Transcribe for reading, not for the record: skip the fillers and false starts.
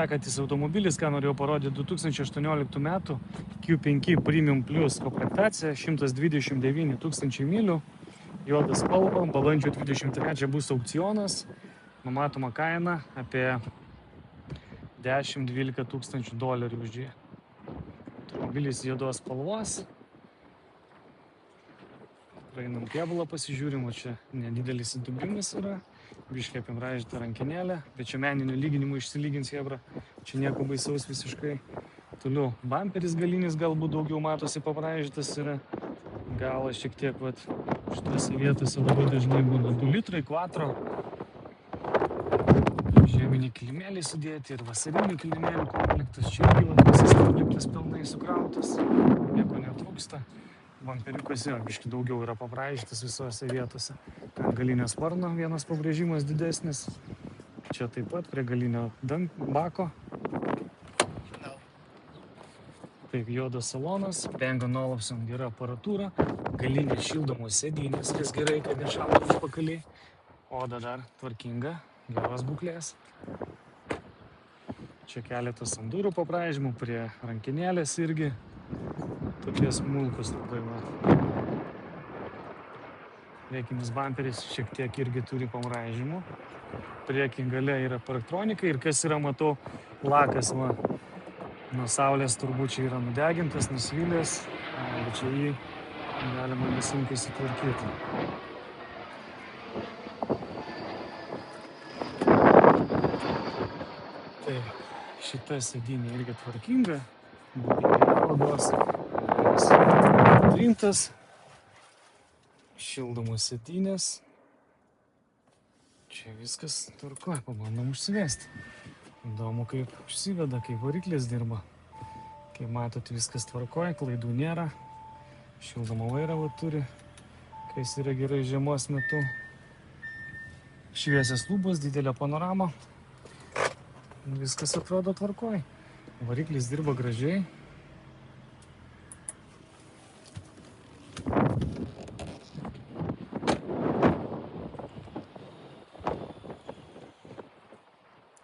Sekantis automobilis, ką norėjau parodyti, 2018 metų Q5 Premium Plus komplektacija, 129 000 mylių, juodas spalva, balandžio 23 bus aukcionas, numatoma kaina apie 10–12 tūkstančių dolerių už jį. Automobilis juodos spalvos. Praeinam kėbulą, pasižiūrim, o čia nedidelis įdubimas yra, biškai apimraižyta rankinėlė, bet čia meninių lyginimų išsilygins hebra, čia nieko baisaus visiškai. Toliau bamperis galinis galbūt daugiau matosi pabraižytas yra, galas šiek tiek vat šitose vietose labai dažnai būna 2 litrai, quattro. Žieminiai kilimėliai sudėti ir vasarinių kilimėlių komplektas, čia irgi visas komplektas pilnai sukrautas, nieko netrūksta. Bamperiukas yra biškai daugiau yra pabraižytas visose vietose. Galinio sparno vienas pabrėžimas didesnis. Čia taip pat prie galinio bako. Taip, juodas salonas, Bang & Olufsen gera aparatūra, galinės šildomos sėdynės, kas gerai, kad nešaldo užpakaliai. Oda dar tvarkinga, geros būklės. Čia keletas sandūrų pabraižymų, prie rankinėlės irgi. Tokie smulkus labai va. Priekinis bamperis šiek tiek irgi turi pabraižymų. Priekin gale yra elektronika ir kas yra, matau, lakas va. Nuo saulės turbūt čia yra nudegintas, nusvilęs, bet čia jį galima nesunkiai sutvarkyti. Tai šita sėdynė irgi tvarkinga, odos. Trintas, šildomos sėdynės. Čia viskas tvarkoja, pabandom užsivesti. Įdomu, kaip užsiveda, kaip variklis dirba. Kaip matot, viskas tvarkoja, klaidų nėra. Šildomą vairą turi, kai jis yra gerai žiemos metu. Šviesias lubos, didelė panorama. Viskas atrodo tvarkoja. Variklis dirba gražiai.